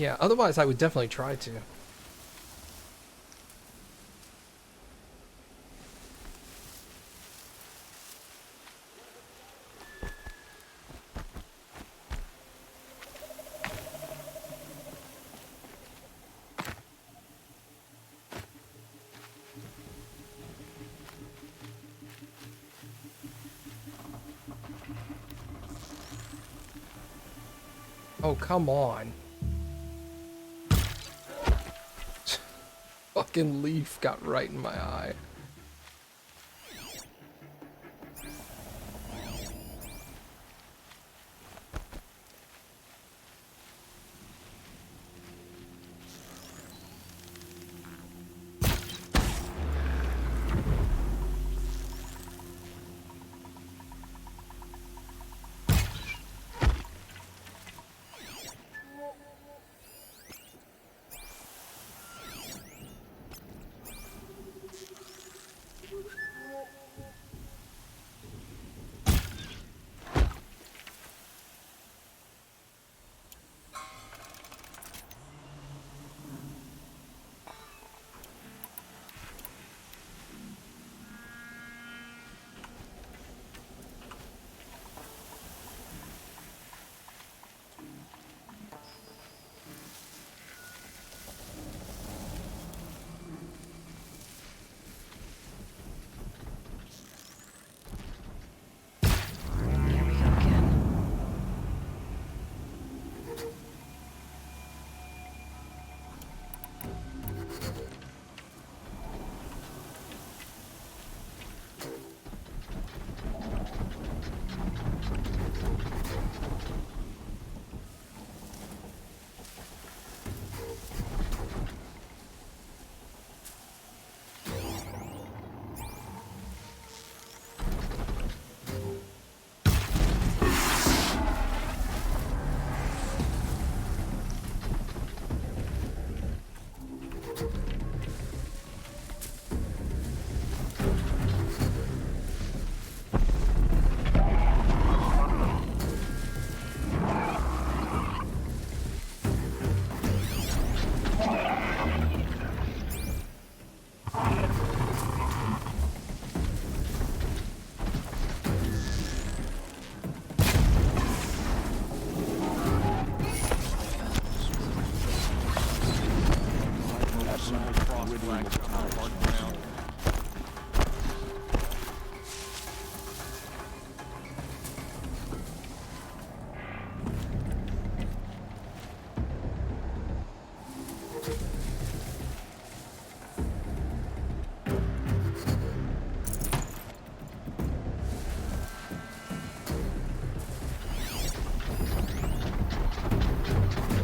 Yeah, otherwise I would definitely try to. Oh, come on. Fucking leaf got right in my eye. Here we go again.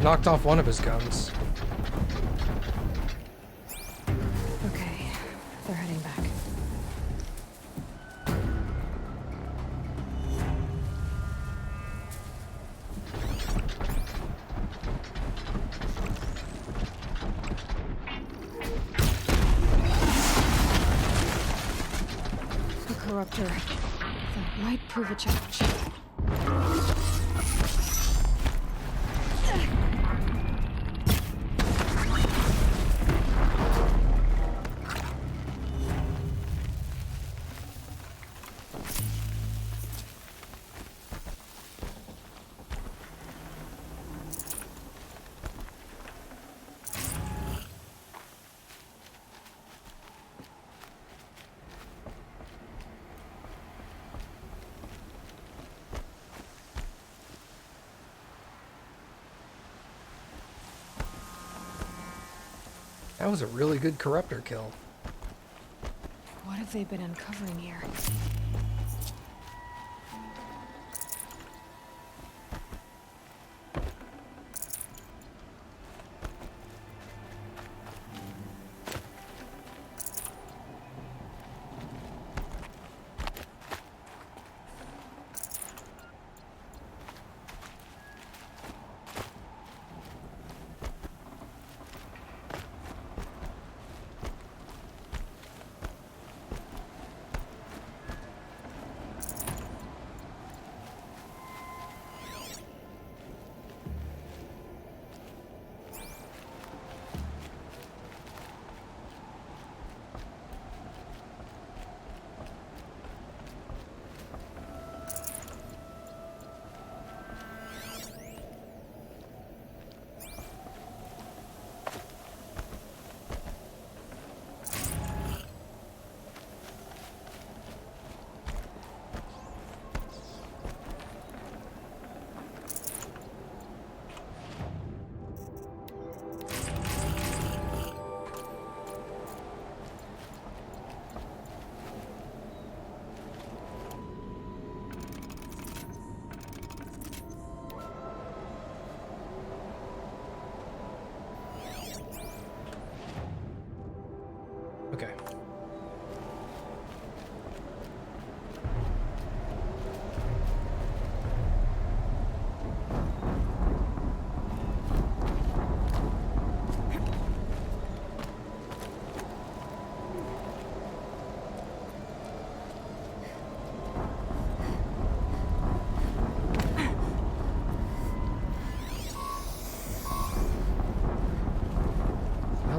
Knocked off one of his guns. Okay, they're heading back. The corruptor. That might prove a challenge. That was a really good corruptor kill. What have they been uncovering here?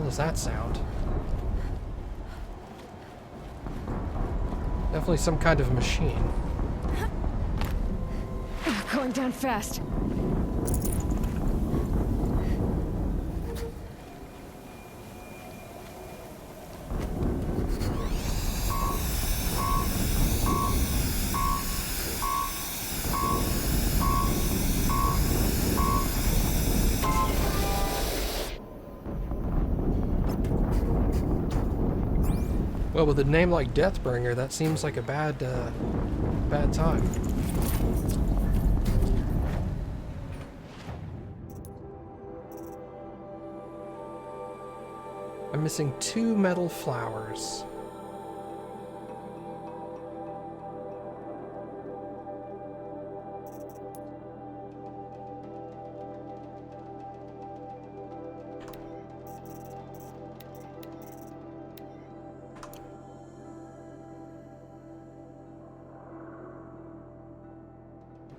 What is that sound? Definitely some kind of machine. Going down fast. Well, with a name like Deathbringer, that seems like a bad time. I'm missing 2 metal flowers.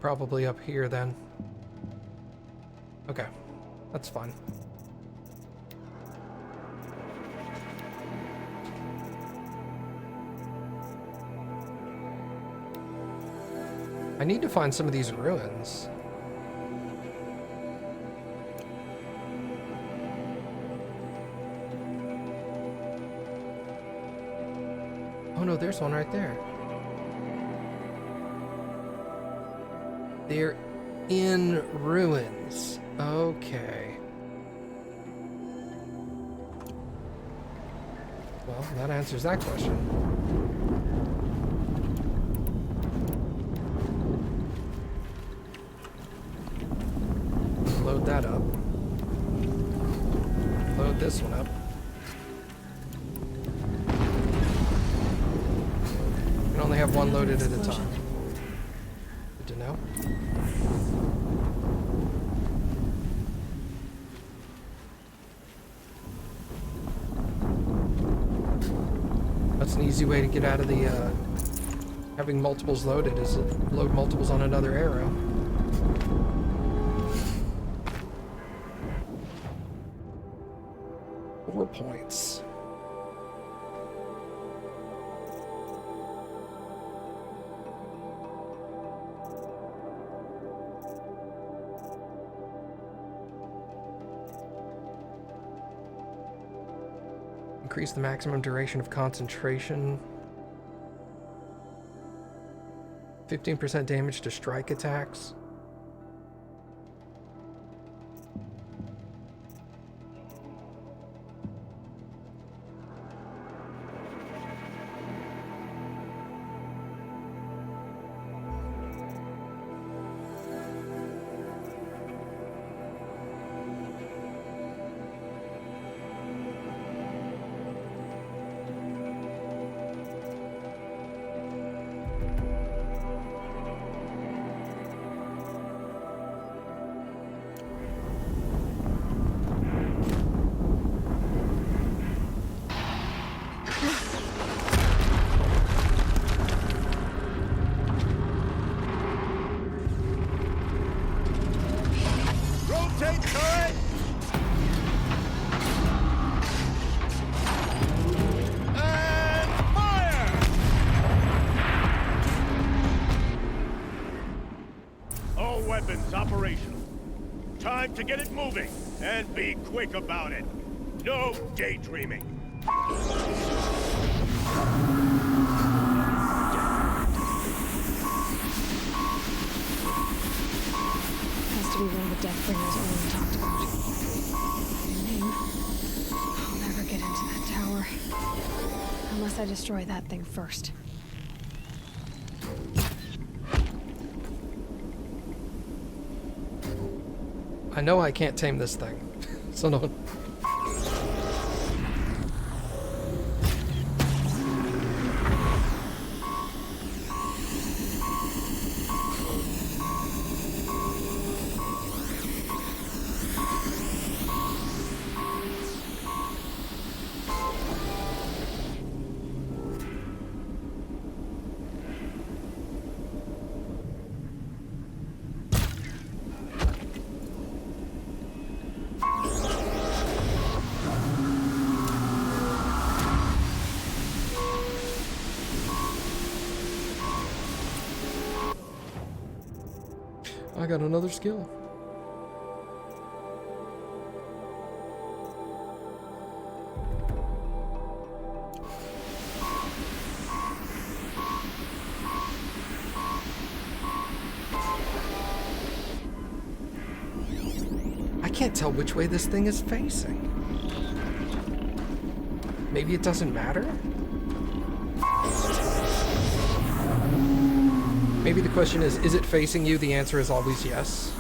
Probably up here then. Okay, that's fine. I need to find some of these ruins. Oh no, there's one right there. They're in ruins. Okay. Well, that answers that question. Load that up. Load this one up. You can only have one loaded at a time. Good to know. That's an easy way to get out of the having multiples loaded, is load multiples on another arrow. 4 points. Increase the maximum duration of concentration. 15% damage to strike attacks. Weapons operational. Time to get it moving, and be quick about it. No daydreaming. Has to be one of the Deathbringers Owen talked about. Name. I'll never get into that tower. Unless I destroy that thing first. I know I can't tame this thing, so no. I got another skill. I can't tell which way this thing is facing. Maybe it doesn't matter? Maybe the question is it facing you? The answer is always yes.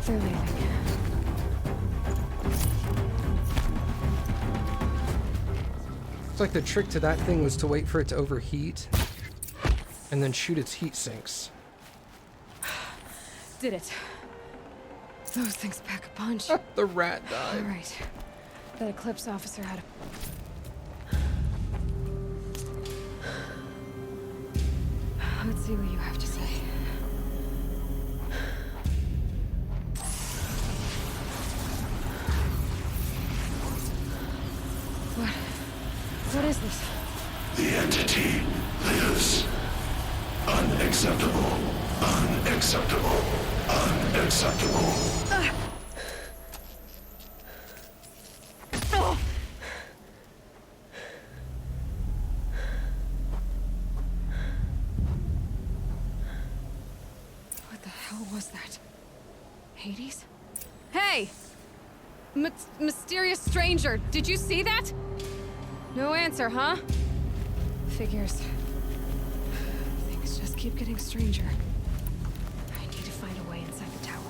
They're leaving. Looks like the trick to that thing was to wait for it to overheat and then shoot its heat sinks. Did it. Those things pack a punch. The rat died. All right. That Eclipse officer had a... Let's see what you have to say. What is this? The entity lives. Unacceptable. Unacceptable. Unacceptable. What the hell was that? Hades? Hey! Mysterious stranger, did you see that? No answer, huh? Figures. Things just keep getting stranger. I need to find a way inside the tower.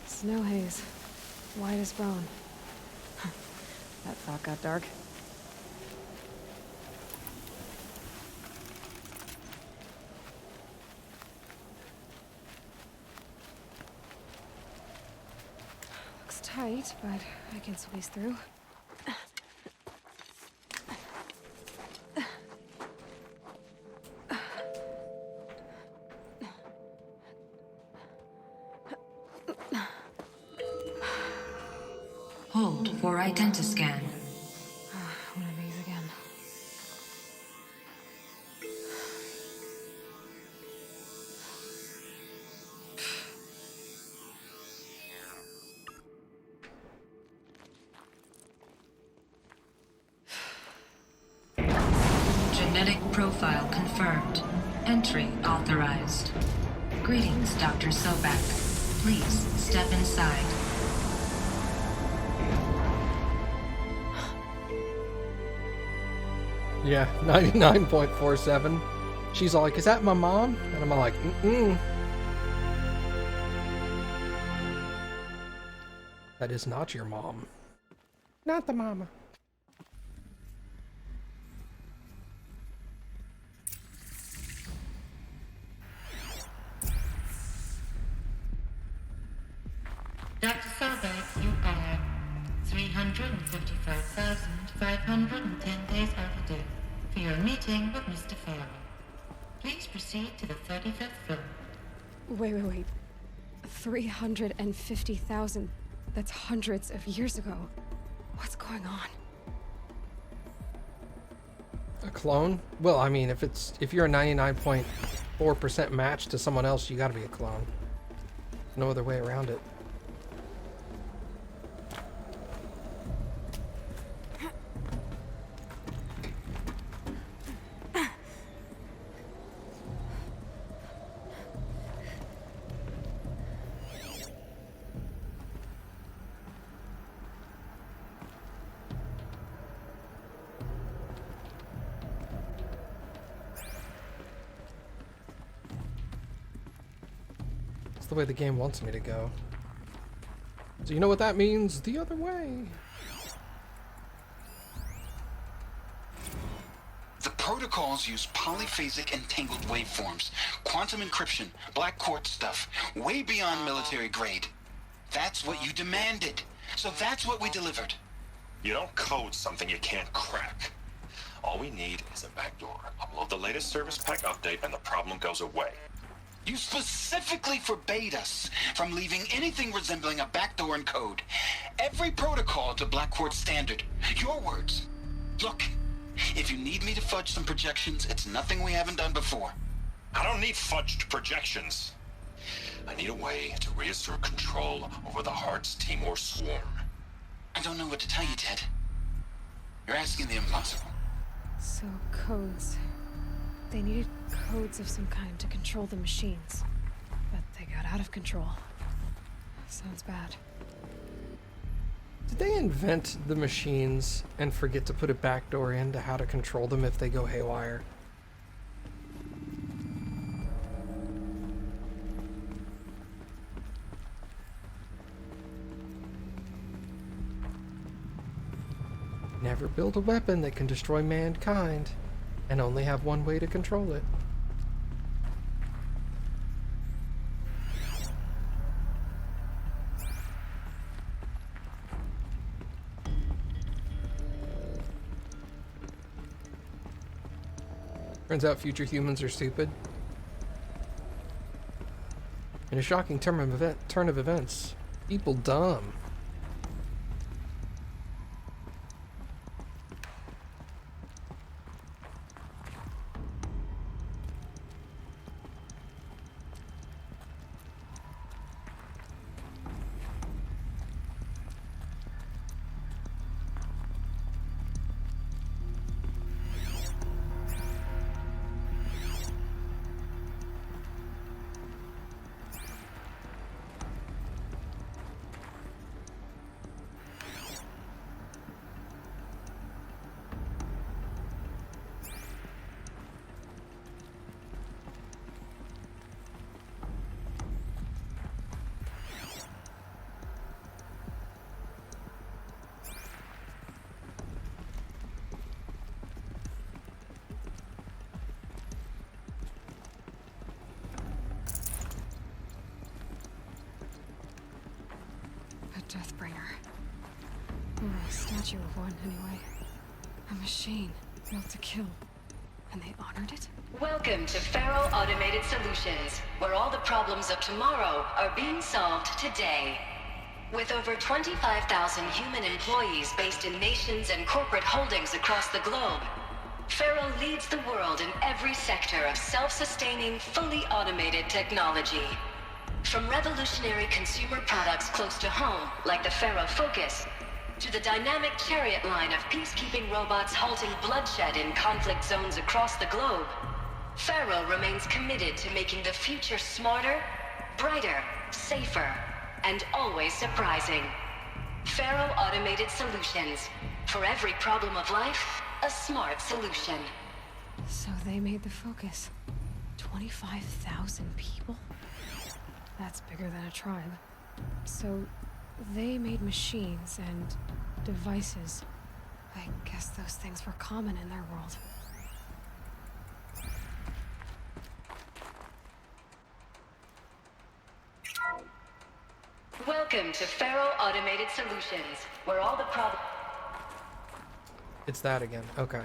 Snow haze. White as bone. That thought got dark. Looks tight, but I can squeeze through. Hold for identiscan. One of these again. Genetic profile confirmed. Entry authorized. Greetings, Dr. Sobek. Please step inside. Yeah, 99.47. She's all like, is that my mom? And I'm all like, mm-mm. That is not your mom. Not the mama. Dr. Sobek, you are 355,510 days overdue for your meeting with Mr. Farrell. Please proceed to the 35th floor. Wait. 350,000. That's hundreds of years ago. What's going on? A clone? Well, I mean, if you're a 99.4% match to someone else, you gotta be a clone. No other way around it. The way the game wants me to go. So you know what that means? The other way. The protocols use polyphasic entangled waveforms, quantum encryption, black quartz stuff, way beyond military grade. That's what you demanded. So that's what we delivered. You don't code something you can't crack. All we need is a backdoor. Upload the latest service pack update and the problem goes away. You specifically forbade us from leaving anything resembling a backdoor in code. Every protocol to Black Quartz standard. Your words. Look, if you need me to fudge some projections, it's nothing we haven't done before. I don't need fudged projections. I need a way to reassert control over the Heart's Timor swarm. I don't know what to tell you, Ted. You're asking the impossible. So, codes. They needed codes of some kind to control the machines. But they got out of control. Sounds bad. Did they invent the machines and forget to put a backdoor into how to control them if they go haywire? Never build a weapon that can destroy mankind and only have one way to control it. Turns out future humans are stupid. In a shocking turn of events, people dumb. Deathbringer. Or a statue of one, anyway. A machine built to kill. And they honored it? Welcome to Faro Automated Solutions, where all the problems of tomorrow are being solved today. With over 25,000 human employees based in nations and corporate holdings across the globe, Faro leads the world in every sector of self-sustaining, fully automated technology. From revolutionary consumer products close to home, like the Faro Focus, to the dynamic chariot line of peacekeeping robots halting bloodshed in conflict zones across the globe, Faro remains committed to making the future smarter, brighter, safer, and always surprising. Faro Automated Solutions. For every problem of life, a smart solution. So they made the Focus. 25,000 people? That's bigger than a tribe. So they made machines and devices. I guess those things were common in their world. Welcome to Faro Automated Solutions, where all the problems... It's that again. Okay.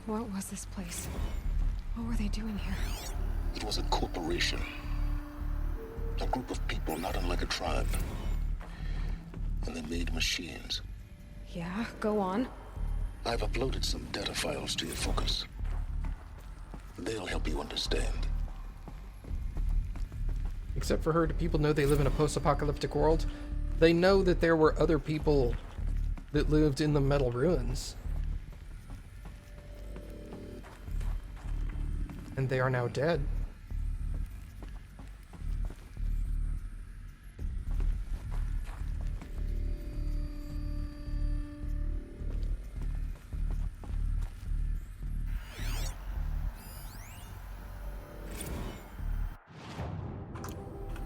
What was this place? What were they doing here? It was a corporation. A group of people not unlike a tribe. And they made machines. Yeah, go on. I've uploaded some data files to your Focus. They'll help you understand. Except for her, do people know they live in a post-apocalyptic world? They know that there were other people that lived in the metal ruins. And they are now dead.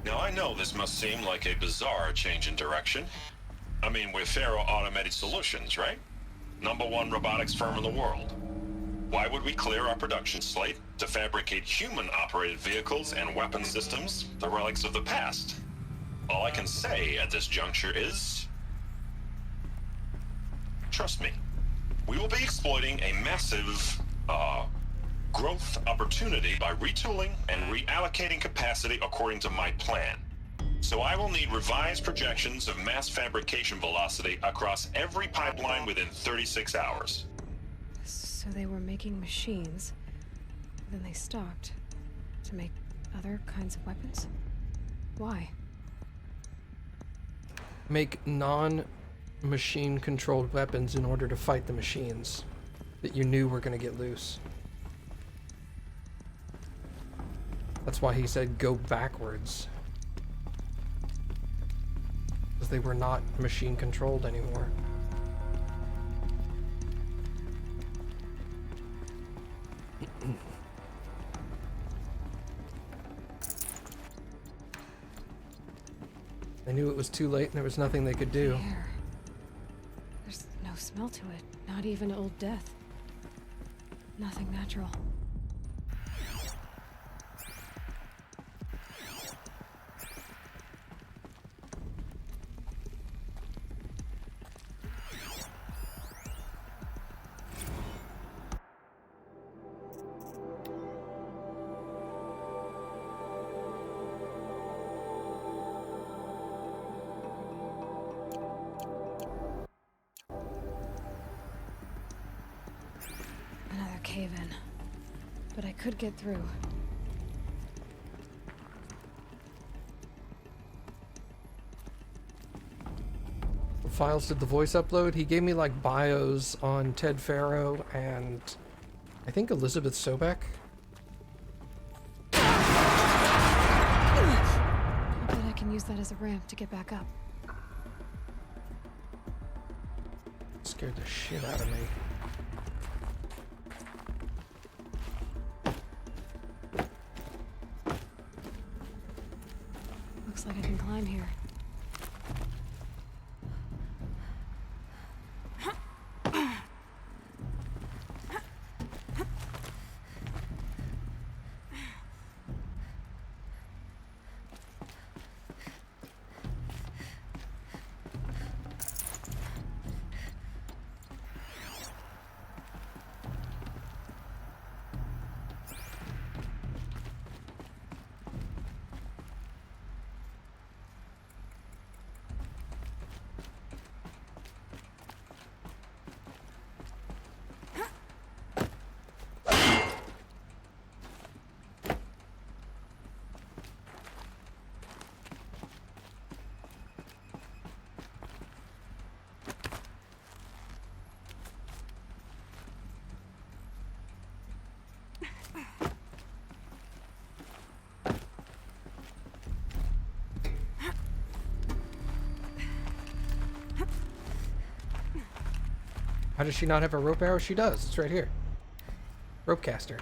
Now I know this must seem like a bizarre change in direction. I mean, we're Faro Automated Solutions, right? #1 robotics firm in the world. Why would we clear our production slate to fabricate human-operated vehicles and weapon systems, the relics of the past? All I can say at this juncture is... trust me. We will be exploiting a massive, growth opportunity by retooling and reallocating capacity according to my plan. So I will need revised projections of mass fabrication velocity across every pipeline within 36 hours. So they were making machines. Then they stopped to make other kinds of weapons? Why? Make non-machine controlled weapons in order to fight the machines that you knew were going to get loose. That's why he said go backwards. Because they were not machine controlled anymore. They knew it was too late and there was nothing they could do. Air. There's no smell to it. Not even old death. Nothing natural. Another cave-in. But I could get through. What files did the voice upload? He gave me like bios on Ted Faro and I think Elizabeth Sobek. I bet I can use that as a ramp to get back up. Scared the shit out of me. Looks like I can climb here. How does she not have a rope arrow? She does. It's right here. Rope caster.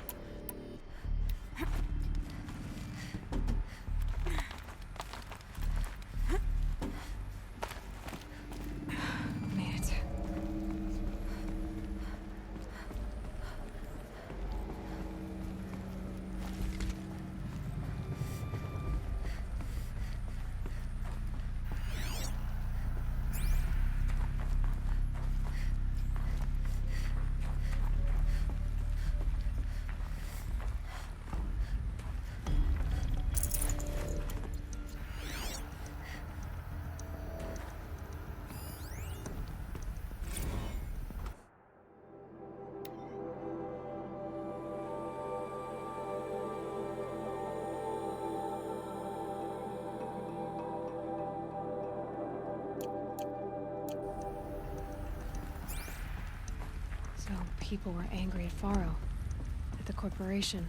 Made it. So people were angry at Faro, at the corporation.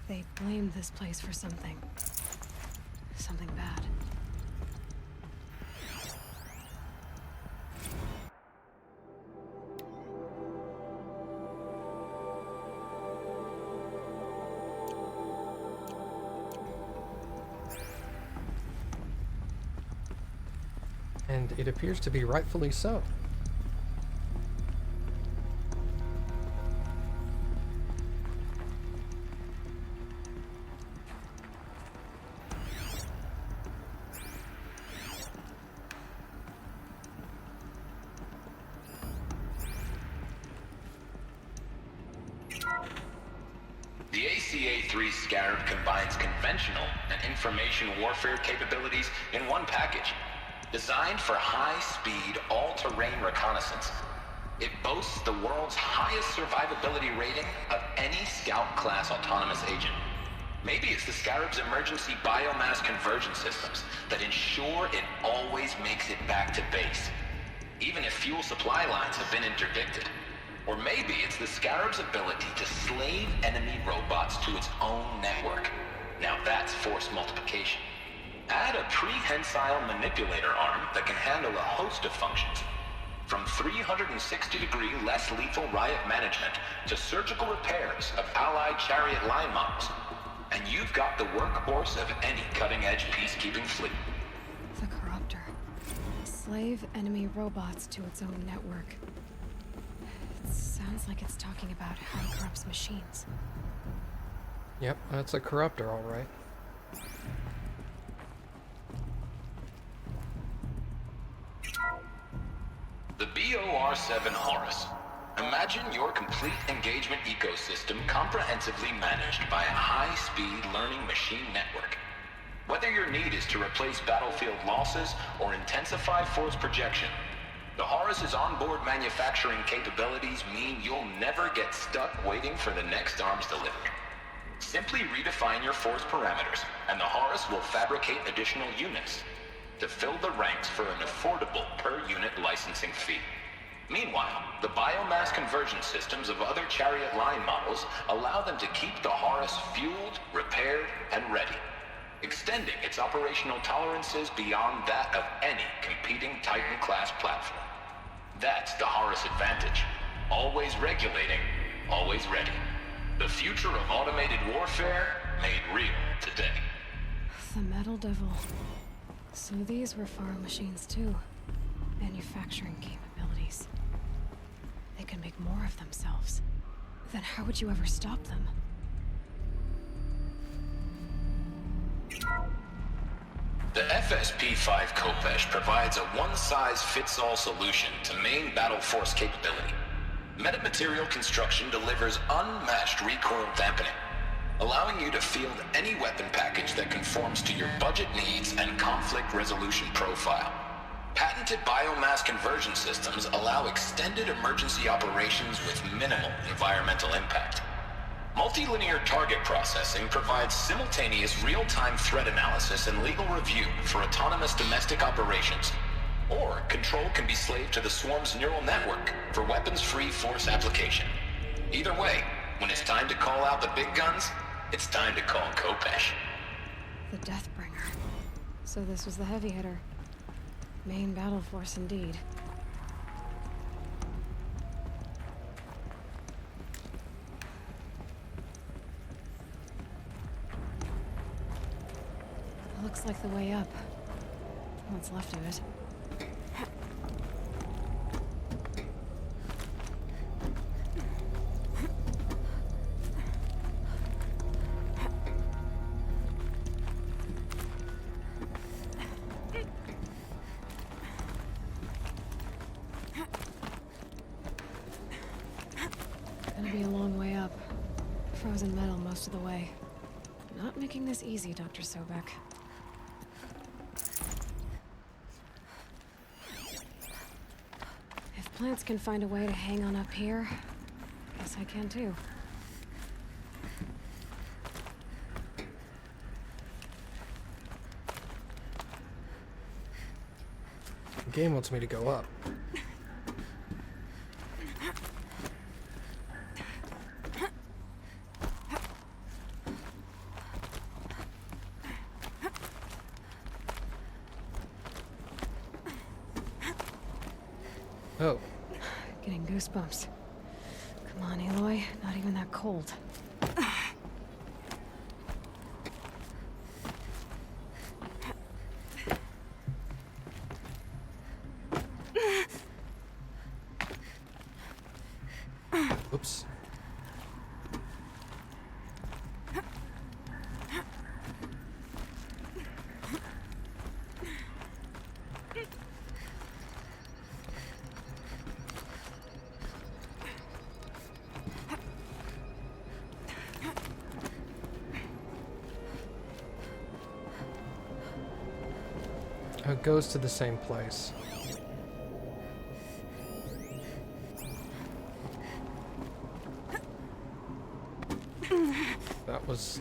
They blamed this place for something. Something bad. And it appears to be rightfully so. The ACA-3 Scarab combines conventional and information warfare capabilities in one package. Designed for high-speed, all-terrain reconnaissance, it boasts the world's highest survivability rating of any Scout-class autonomous agent. Maybe it's the Scarab's emergency biomass conversion systems that ensure it always makes it back to base, even if fuel supply lines have been interdicted. Or maybe it's the Scarab's ability to slave enemy robots to its own network. Now that's force multiplication. Add a prehensile manipulator arm that can handle a host of functions, from 360-degree less lethal riot management to surgical repairs of Allied chariot line models. And you've got the workhorse of any cutting-edge peacekeeping fleet. The Corruptor. Slave enemy robots to its own network. It sounds like it's talking about how it corrupts machines. Yep, that's a corruptor, all right. The BOR-7 Horus. Imagine your complete engagement ecosystem comprehensively managed by a high-speed learning machine network. Whether your need is to replace battlefield losses or intensify force projection, the Horus's onboard manufacturing capabilities mean you'll never get stuck waiting for the next arms delivery. Simply redefine your force parameters, and the Horus will fabricate additional units to fill the ranks for an affordable per-unit licensing fee. Meanwhile, the biomass conversion systems of other chariot line models allow them to keep the Horus fueled, repaired, and ready, extending its operational tolerances beyond that of any competing Titan-class platform. That's the Horus advantage. Always regulating, always ready. The future of automated warfare made real today. The Metal Devil. So these were Faro machines too. Manufacturing capabilities. They can make more of themselves. Then how would you ever stop them? The FSP-5 Khopesh provides a one-size-fits-all solution to main battle force capability. Metamaterial construction delivers unmatched recoil dampening, allowing you to field any weapon package that conforms to your budget needs and conflict resolution profile. Patented biomass conversion systems allow extended emergency operations with minimal environmental impact. Multilinear target processing provides simultaneous real-time threat analysis and legal review for autonomous domestic operations. Or control can be slaved to the swarm's neural network for weapons-free force application. Either way, when it's time to call out the big guns, it's time to call Khopesh. The Deathbringer. So this was the heavy hitter. Main battle force indeed. Looks like the way up. What's left of it. Gonna be a long way up. Frozen metal most of the way. Not making this easy, Dr. Sobek. If plants can find a way to hang on up here, guess I can too. The game wants me to go up. Oh. Getting goosebumps. Come on, Aloy. Not even that cold. Oops. It goes to the same place. That was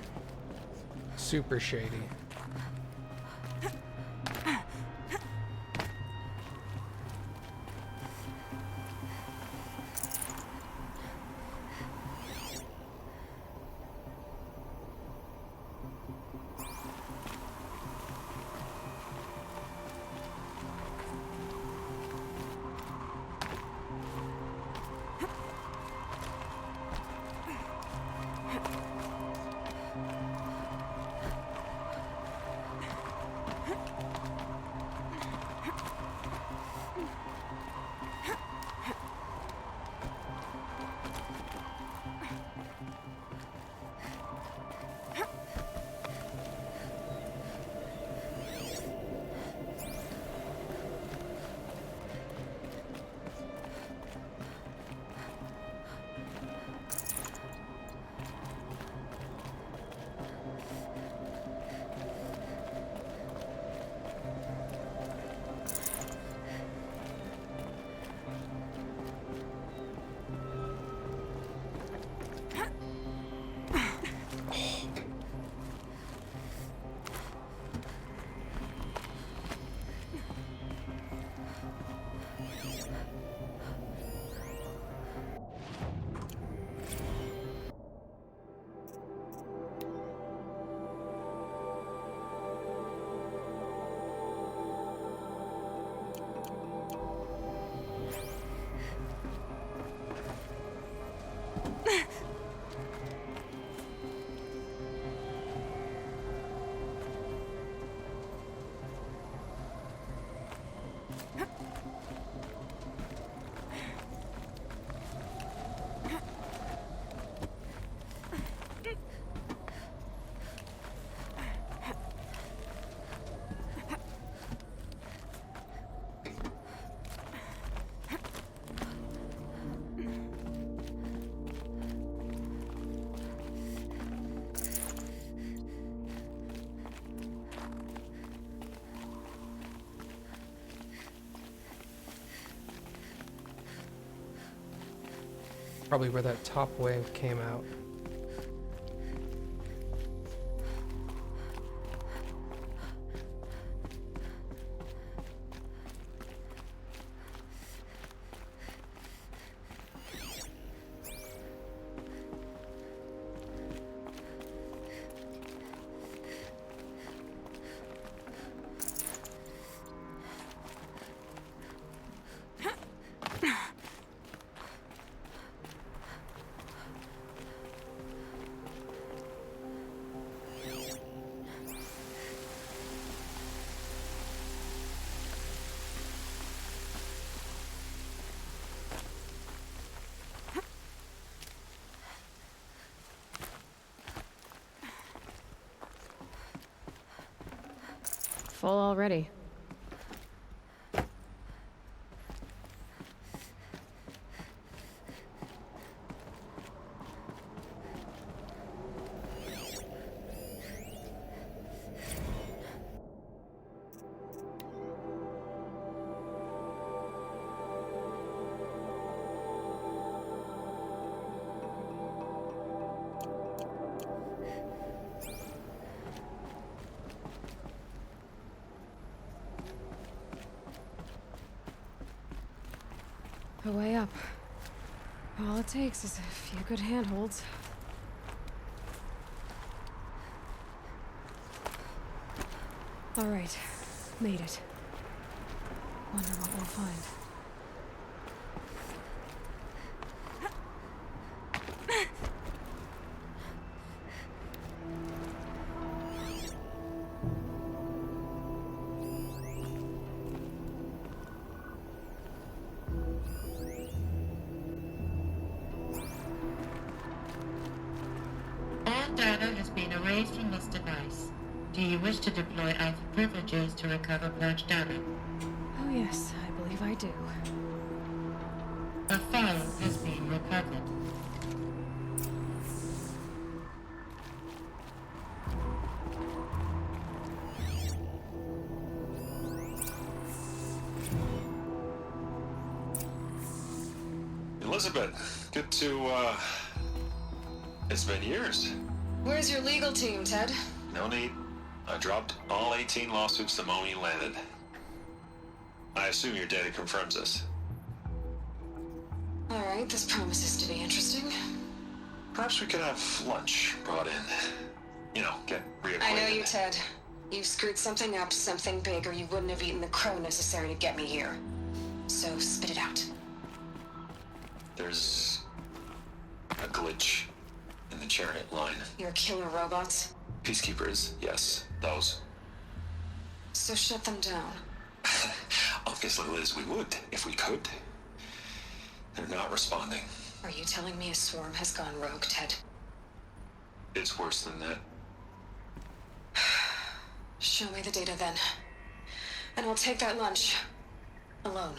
super shady. probably where that top wave came out. Full already. A way up. All it takes is a few good handholds. All right, made it. Wonder what we'll find. All data has been erased from this device. Do you wish to deploy Alpha privileges to recover purged data? Oh yes, I believe I do. A file has been recovered. Elizabeth, good to, it's been years. Where's your legal team, Ted? No need. I dropped all 18 lawsuits the moment you landed. I assume your data confirms this. All right, this promises to be interesting. Perhaps we could have lunch brought in. You know, get reacquainted. I know you, Ted. You screwed something up, something big, or you wouldn't have eaten the crow necessary to get me here. So spit it out. There's a glitch in the chariot line. Your killer robots? Peacekeepers, yes, those. So shut them down. Obviously, Liz, we would, if we could. They're not responding. Are you telling me a swarm has gone rogue, Ted? It's worse than that. Show me the data then. And I'll take that lunch. Alone.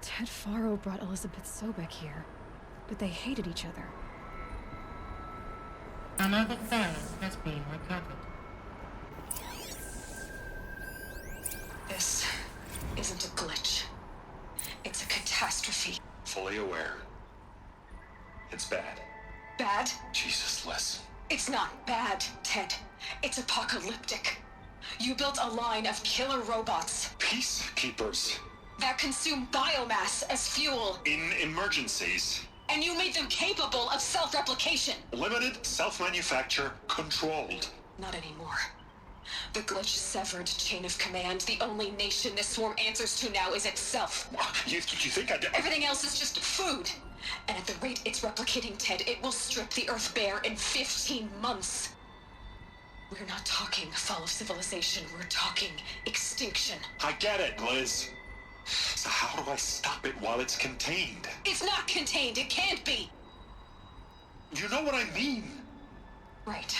Ted Faro brought Elizabeth Sobek here, but they hated each other. Another file has been recovered. This isn't a glitch. It's a catastrophe. Fully aware. It's bad. Bad? Jesus, Liz. It's not bad, Ted. It's apocalyptic. You built a line of killer robots Peacekeepers. that consume biomass as fuel, In emergencies. and you made them capable of self-replication. Limited, self-manufacture, controlled. Not anymore. The glitch severed chain of command. The only nation this swarm answers to now is itself. You think I'd... Everything else is just food. And at the rate it's replicating, Ted, it will strip the Earth bare in 15 months. We're not talking fall of civilization. We're talking extinction. I get it, Liz. So how do I stop it while it's contained? It's not contained. It can't be. You know what I mean. Right.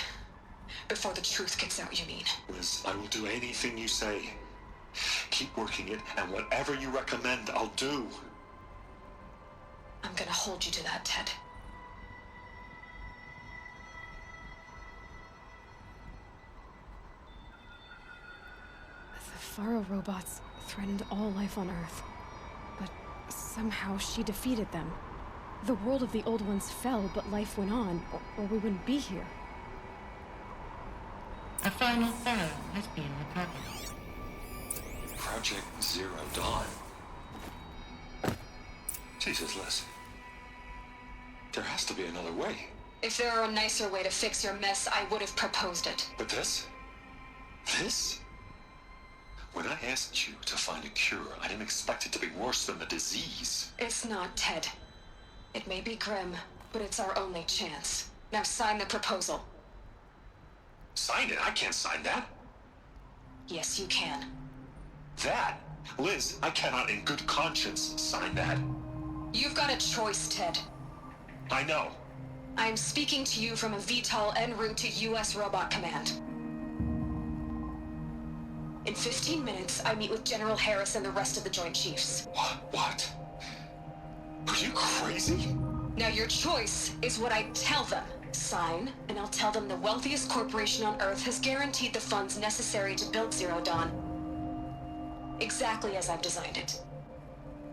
Before the truth gets out, you mean? Liz, I will do anything you say. Keep working it, and whatever you recommend, I'll do. I'm gonna hold you to that, Ted. The Faro robots threatened all life on Earth. But Somehow she defeated them. The world of the Old Ones fell, but life went on, or we wouldn't be here. A final pharaoh has been recovered. Project Zero Dawn. Jesus, Liz. There has to be another way. If there were a nicer way to fix your mess, I would have proposed it. But this? This? When I asked you to find a cure, I didn't expect it to be worse than the disease. It's not, Ted. It may be grim, but it's our only chance. Now sign the proposal. Sign it? I can't sign that. Yes, you can. That? Liz, I cannot in good conscience sign that. You've got a choice, Ted. I know. I'm speaking to you from a VTOL en route to U.S. Robot Command. In 15 minutes, I meet with General Harris and the rest of the Joint Chiefs. What? Are you crazy? Now your choice is what I tell them. Sign, and I'll tell them the wealthiest corporation on Earth has guaranteed the funds necessary to build Zero Dawn. Exactly as I've designed it.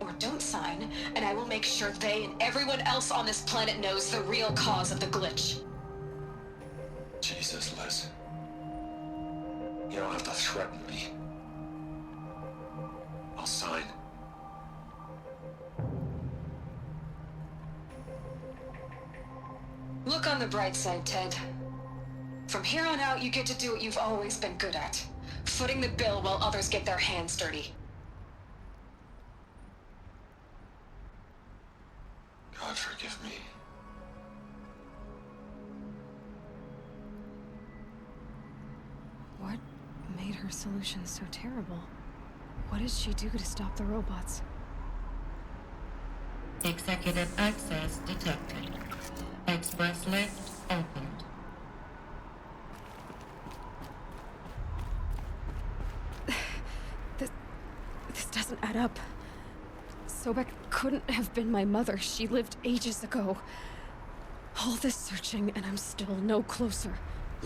Or don't sign, and I will make sure they and everyone else on this planet knows the real cause of the glitch. Jesus, Liz. You don't have to threaten me. I'll sign. Look on the bright side, Ted. From here on out, you get to do what you've always been good at. Footing the bill while others get their hands dirty. God forgive me. What made her solution so terrible? What did she do to stop the robots? Executive access detected. Express lift opened. This doesn't add up. Sobek couldn't have been my mother. She lived ages ago. All this searching, and I'm still no closer.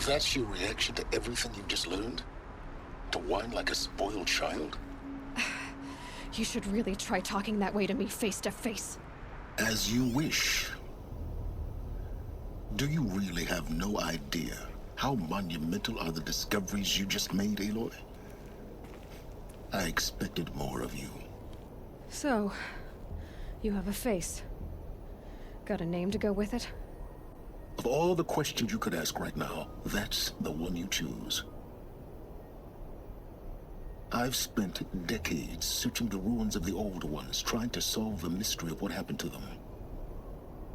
That's your reaction to everything you've just learned? To whine like a spoiled child? You should really try talking that way to me face to face. As you wish. Do you really have no idea how monumental are the discoveries you just made, Aloy? I expected more of you. So, you have a face. Got a name to go with it? Of all the questions you could ask right now, that's the one you choose. I've spent decades searching the ruins of the old ones, trying to solve the mystery of what happened to them.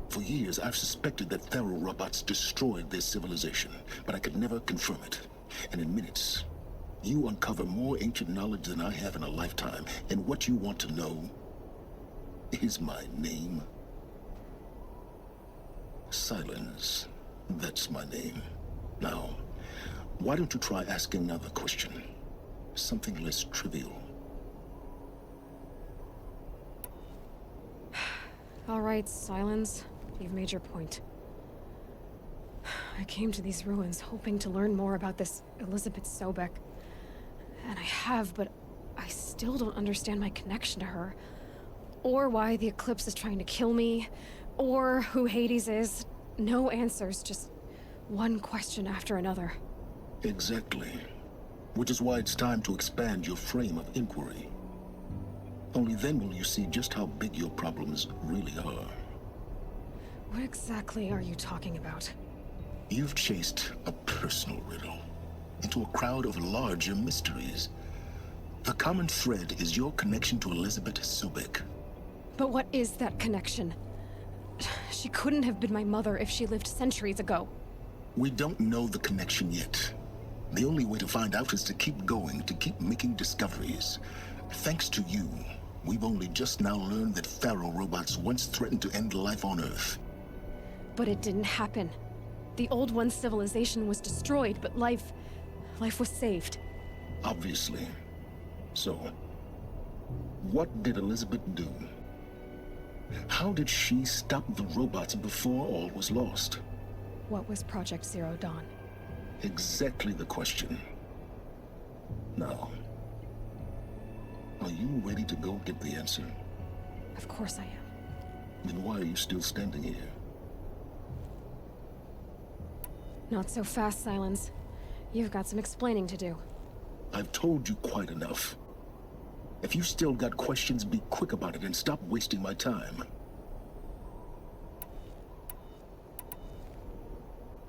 For years, I've suspected that Faro robots destroyed their civilization, but I could never confirm it. And in minutes, you uncover more ancient knowledge than I have in a lifetime. And what you want to know is my name. Silence. That's my name. Now, why don't you try asking another question? Something less trivial. All right, Silence. You've made your point. I came to these ruins hoping to learn more about this Elizabeth Sobek. And I have, but I still don't understand my connection to her. Or why the Eclipse is trying to kill me. Or who Hades is. No answers, just one question after another. Exactly. Which is why it's time to expand your frame of inquiry. Only then will you see just how big your problems really are. What exactly are you talking about? You've chased a personal riddle into a crowd of larger mysteries. The common thread is your connection to Elizabeth Sobek. But what is that connection? She couldn't have been my mother if she lived centuries ago. We don't know the connection yet. The only way to find out is to keep going, to keep making discoveries. Thanks to you, we've only just now learned that Faro robots once threatened to end life on Earth. But it didn't happen. The Old One's civilization was destroyed, but life was saved. Obviously. So, what did Elizabeth do? How did she stop the robots before all was lost? What was Project Zero Dawn? Exactly the question. Now, are you ready to go get the answer? Of course I am. Then why are you still standing here? Not so fast, Silence. You've got some explaining to do. I've told you quite enough. If you still got questions, be quick about it and stop wasting my time.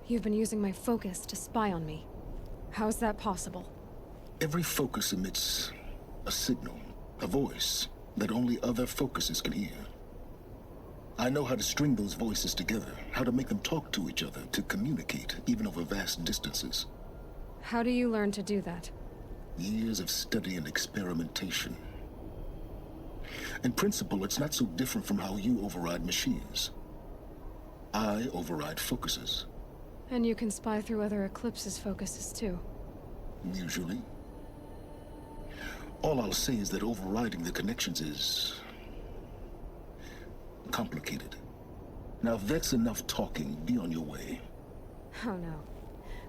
You've been using my focus to spy on me. How's that possible? Every focus emits a signal, a voice, that only other focuses can hear. I know how to string those voices together, how to make them talk to each other, to communicate, even over vast distances. How do you learn to do that? Years of study and experimentation. In principle, it's not so different from how you override machines. I override focuses. And you can spy through other Eclipse's focuses too. Usually. All I'll say is that overriding the connections is complicated. Now, if that's enough talking, be on your way. Oh no.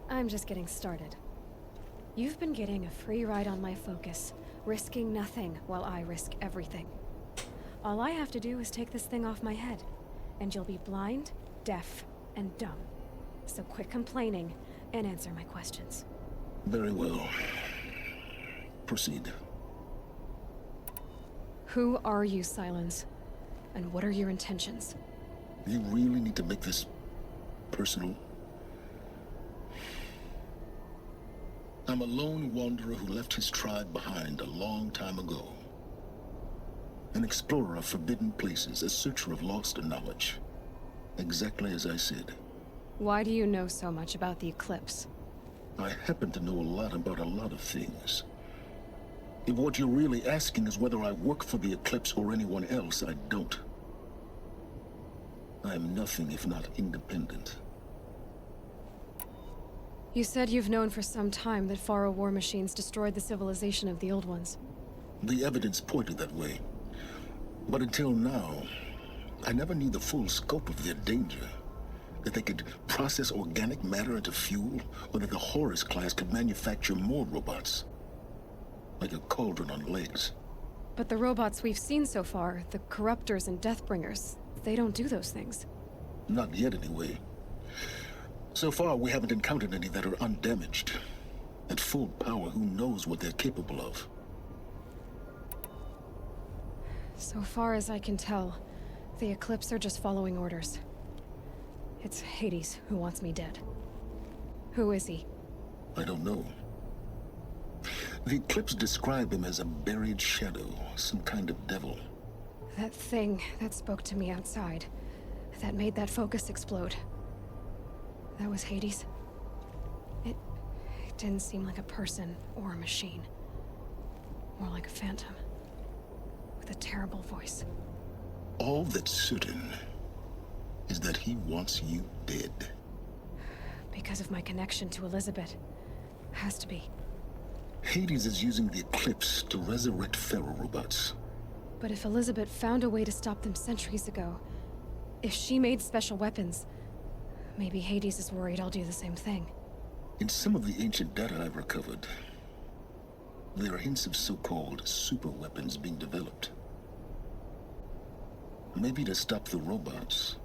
I'm just getting started. You've been getting a free ride on my focus, risking nothing while I risk everything. All I have to do is take this thing off my head, and you'll be blind, deaf, and dumb. So quit complaining and answer my questions. Very well. Proceed. Who are you, Silence? And what are your intentions? You really need to make this personal? I'm a lone wanderer who left his tribe behind a long time ago. An explorer of forbidden places, a searcher of lost knowledge. Exactly as I said. Why do you know so much about the Eclipse? I happen to know a lot about a lot of things. If what you're really asking is whether I work for the Eclipse or anyone else, I don't. I am nothing if not independent. You said you've known for some time that Faro war machines destroyed the civilization of the Old Ones. The evidence pointed that way. But until now, I never knew the full scope of their danger. That they could process organic matter into fuel, or that the Horus class could manufacture more robots. Like a cauldron on legs. But the robots we've seen so far, the Corruptors and Deathbringers, they don't do those things. Not yet, anyway. So far, we haven't encountered any that are undamaged. At full power, who knows what they're capable of? So far as I can tell, the Eclipse are just following orders. It's Hades who wants me dead. Who is he? I don't know. The Eclipse describe him as a buried shadow, some kind of devil. That thing that spoke to me outside, that made that focus explode. That was Hades. It didn't seem like a person or a machine. More like a phantom. With a terrible voice. All that's certain is that he wants you dead. Because of my connection to Elizabeth. Has to be. Hades is using the Eclipse to resurrect Pharaoh robots. But if Elizabeth found a way to stop them centuries ago, if she made special weapons, maybe Hades is worried I'll do the same thing. In some of the ancient data I've recovered, there are hints of so-called super weapons being developed. Maybe to stop the robots,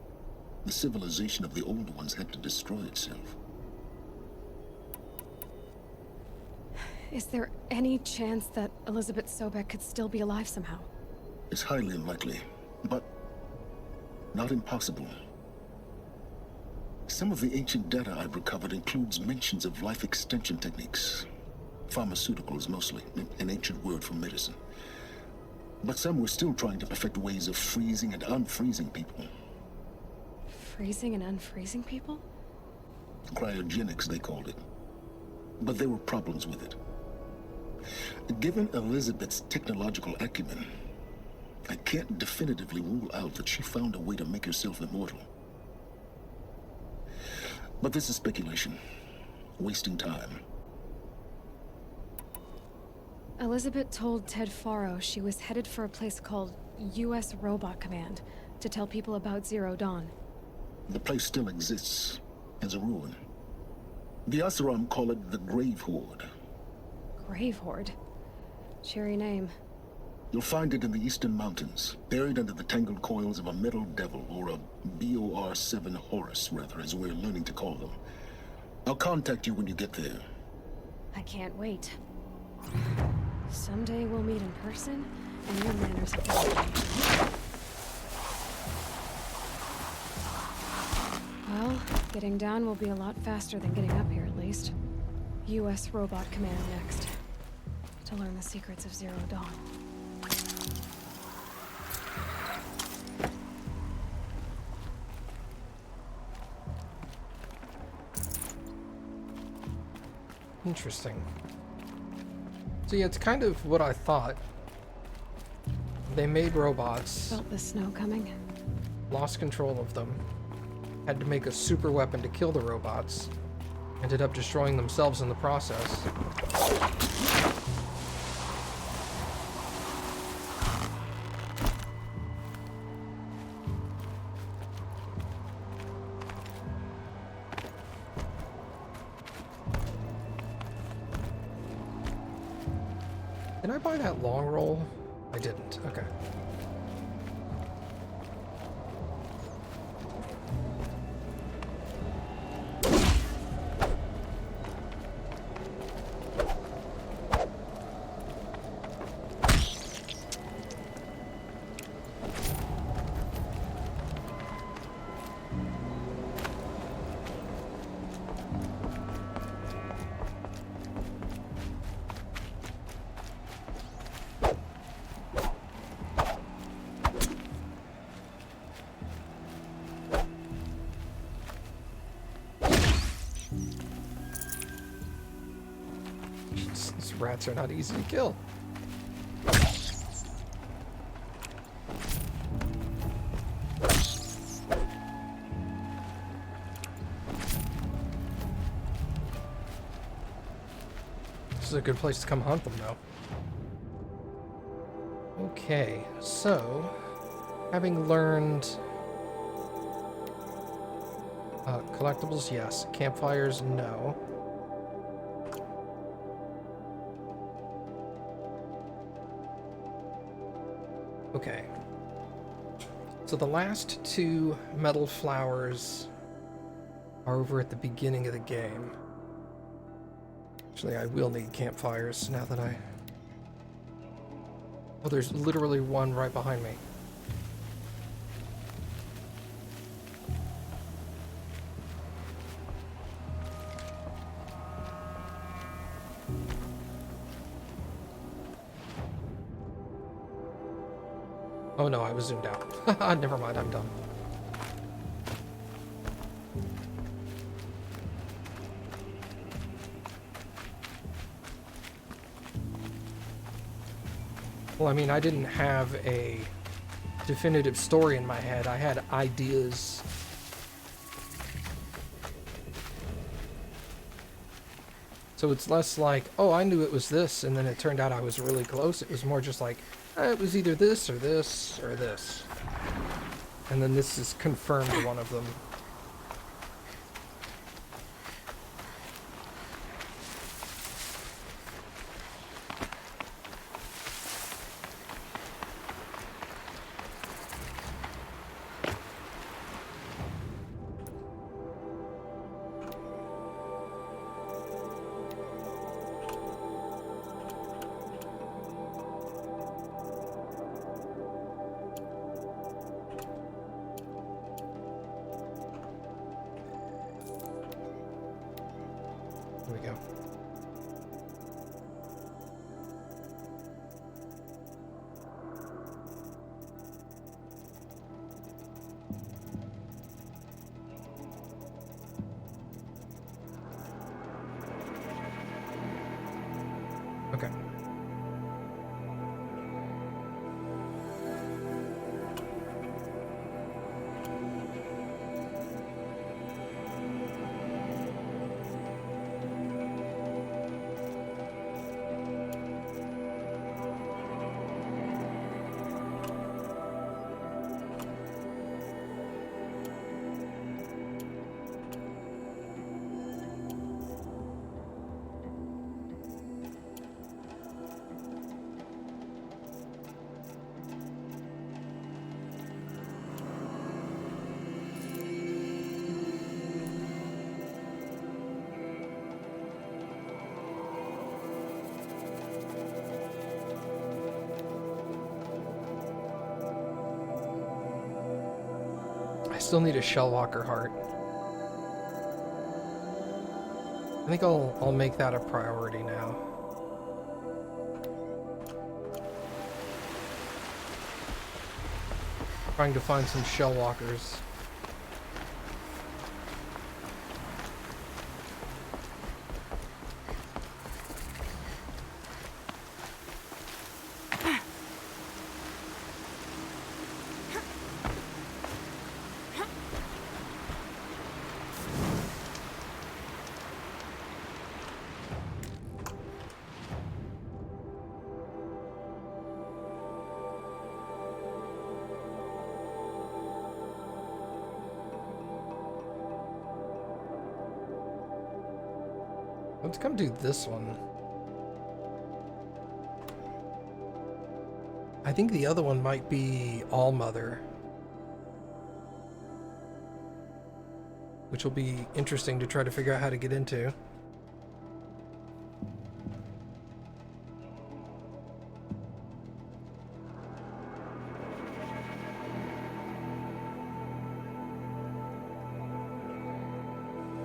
the civilization of the old ones had to destroy itself. Is there any chance that Elizabeth Sobek could still be alive somehow? It's highly unlikely, but not impossible. Some of the ancient data I've recovered includes mentions of life extension techniques. Pharmaceuticals, mostly, an ancient word for medicine. But some were still trying to perfect ways of freezing and unfreezing people. Freezing and unfreezing people? Cryogenics, they called it. But there were problems with it. Given Elizabeth's technological acumen, I can't definitively rule out that she found a way to make herself immortal. But this is speculation. Wasting time. Elizabeth told Ted Faro she was headed for a place called U.S. Robot Command to tell people about Zero Dawn. The place still exists, as a ruin. The Asaram call it the Grave Horde. Grave Horde? Cheery name. You'll find it in the Eastern Mountains, buried under the tangled coils of a metal devil, or a BOR-7 Horus, rather, as we're learning to call them. I'll contact you when you get there. I can't wait. Someday we'll meet in person, and your manners have to change. Well, getting down will be a lot faster than getting up here, at least. U.S. Robot Command next. To learn the secrets of Zero Dawn. Interesting. So yeah, it's kind of what I thought. They made robots, Felt the snow coming. lost control of them, had to make a super weapon to kill the robots, ended up destroying themselves in the process. Did I buy that long roll? I didn't. Okay. These rats are not easy to kill. This is a good place to come hunt them, though. Okay, so having learned collectibles, yes. Campfires, no. Okay. So the last two metal flowers are over at the beginning of the game. Actually, I will need campfires now that I... Oh, there's literally one right behind me. Oh no, I was zoomed out. Never mind, I'm done. Well, I mean, I didn't have a definitive story in my head. I had ideas. So it's less like, oh, I knew it was this, and then it turned out I was really close. It was more just like, it was either this or this or this. And then this is confirmed one of them. Here we go. Okay. still need a Shellwalker heart. I think I'll make that a priority now. Trying to find some Shellwalkers. Let's come do this one. I think the other one might be All-Mother, which will be interesting to try to figure out how to get into.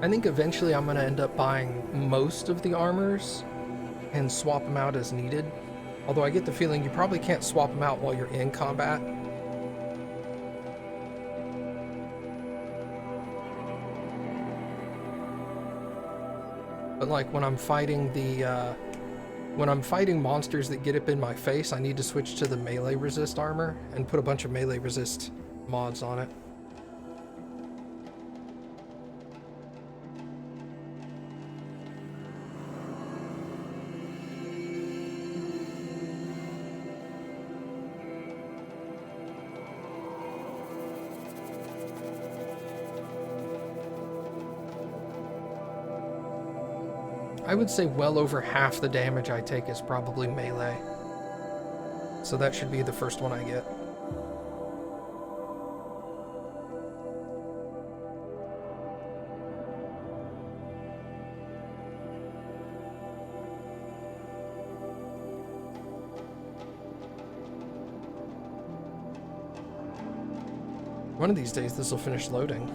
I think eventually I'm going to end up buying most of the armors and swap them out as needed. Although I get the feeling you probably can't swap them out while you're in combat. But like when I'm fighting monsters that get up in my face, I need to switch to the melee resist armor and put a bunch of melee resist mods on it. I would say well over half the damage I take is probably melee. So that should be the first one I get. One of these days this will finish loading.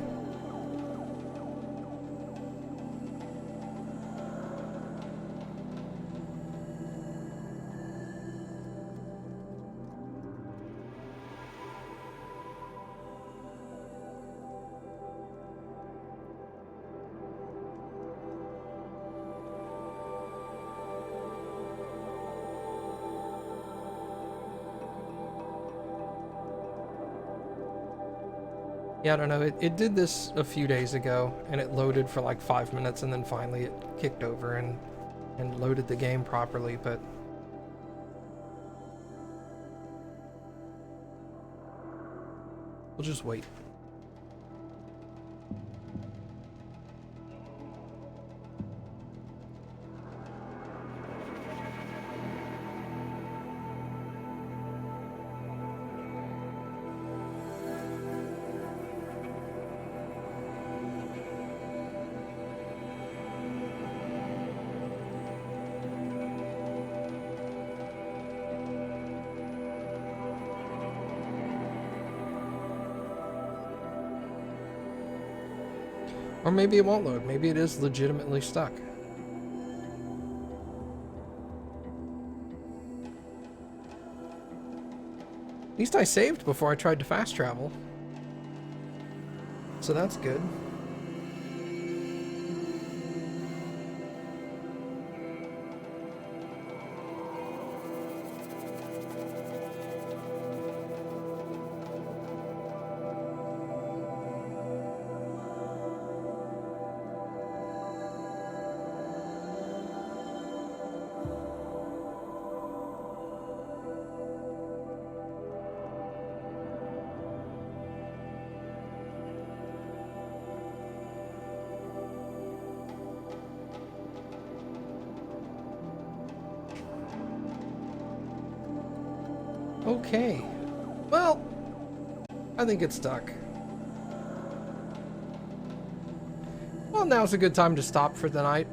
Yeah, I don't know, it did this a few days ago, and it loaded for like 5 minutes, and then finally it kicked over and loaded the game properly, but... we'll just wait. Or maybe it won't load. Maybe it is legitimately stuck. At least I saved before I tried to fast travel. So that's good. Okay. Well, I think it's stuck. Well, now's a good time to stop for the night.